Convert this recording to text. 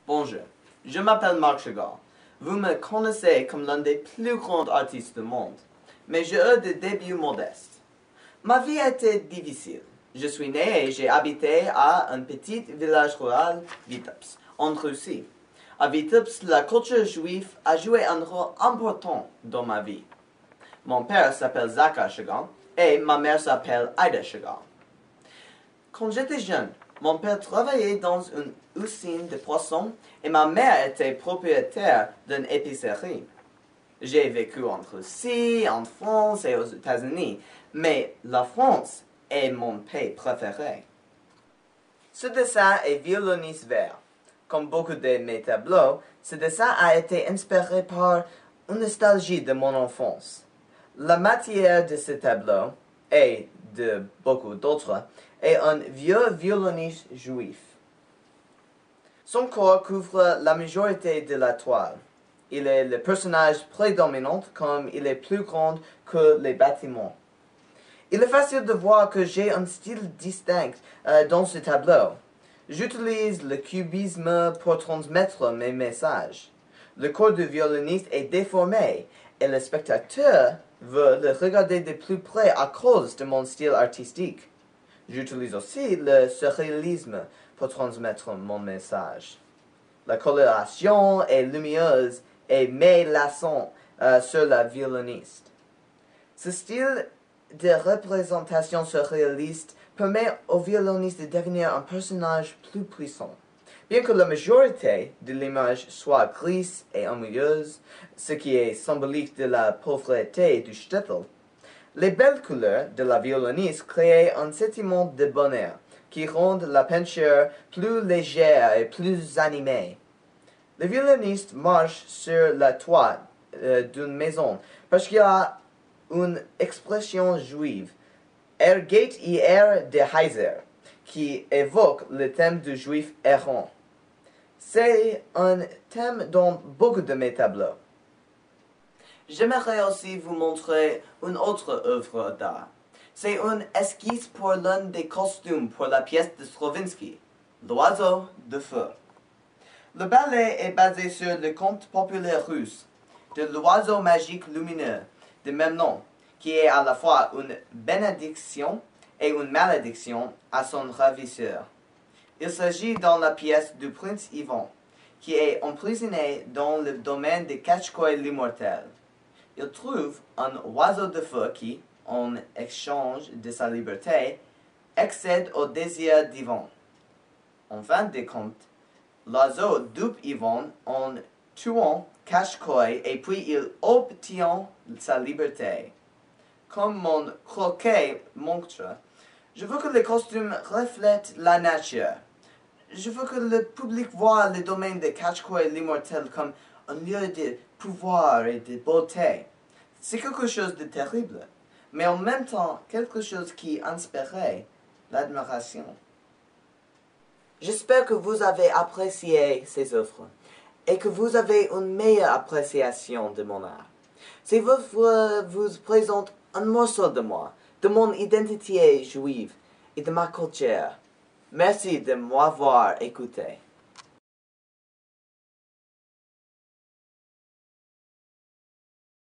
Bonjour, je m'appelle Marc Chagall. Vous me connaissez comme l'un des plus grands artistes du monde, mais j'ai eu des débuts modestes. Ma vie a été difficile. Je suis né et j'ai habité à un petit village rural, Vitebsk, en Russie. À Vitebsk, la culture juive a joué un rôle important dans ma vie. Mon père s'appelle Zakhar Chagall et ma mère s'appelle Aida Chagall. Quand j'étais jeune, mon père travaillait dans une usine de poissons et ma mère était propriétaire d'une épicerie. J'ai vécu en Russie, en France et aux États-Unis, mais la France est mon pays préféré. Ce dessin est violoniste vert. Comme beaucoup de mes tableaux, ce dessin a été inspiré par une nostalgie de mon enfance. La matière de ce tableau, et de beaucoup d'autres, est un vieux violoniste juif. Son corps couvre la majorité de la toile. Il est le personnage prédominant comme il est plus grand que les bâtiments. Il est facile de voir que j'ai un style distinct dans ce tableau. J'utilise le cubisme pour transmettre mes messages. Le corps du violoniste est déformé et le spectateur veut le regarder de plus près à cause de mon style artistique. J'utilise aussi le surréalisme pour transmettre mon message. La coloration est lumineuse et met l'accent sur la violoniste. Ce style de représentation surréaliste permet au violoniste de devenir un personnage plus puissant. Bien que la majorité de l'image soit grise et ennuyeuse, ce qui est symbolique de la pauvreté du shtetl, les belles couleurs de la violoniste créent un sentiment de bonheur qui rend la peinture plus légère et plus animée. Le violoniste marche sur la toit d'une maison parce qu'il a une expression juive, geht de Heiser, qui évoque le thème du juif errant. C'est un thème dans beaucoup de mes tableaux. J'aimerais aussi vous montrer une autre œuvre d'art. C'est une esquisse pour l'un des costumes pour la pièce de Stravinsky, L'Oiseau de Feu. Le ballet est basé sur le conte populaire russe de l'oiseau magique lumineux de même nom, qui est à la fois une bénédiction et une malédiction à son ravisseur. Il s'agit dans la pièce du prince Ivan, qui est emprisonné dans le domaine de Kachkoy l'immortel. Il trouve un oiseau de feu qui, en échange de sa liberté, excède au désir d'Ivan. En fin de compte, l'oiseau dupe Ivan en tuant Kachkoy et puis il obtient sa liberté. Comme mon croquet montre, je veux que les costumes reflètent la nature. Je veux que le public voie le domaine de Kachkoy l'immortel comme un lieu de pouvoir et de beauté. C'est quelque chose de terrible, mais en même temps quelque chose qui inspirait l'admiration. J'espère que vous avez apprécié ces œuvres et que vous avez une meilleure appréciation de mon art. Ces œuvres vous présentent un morceau de moi, de mon identité juive et de ma culture. Merci de m'avoir écouté.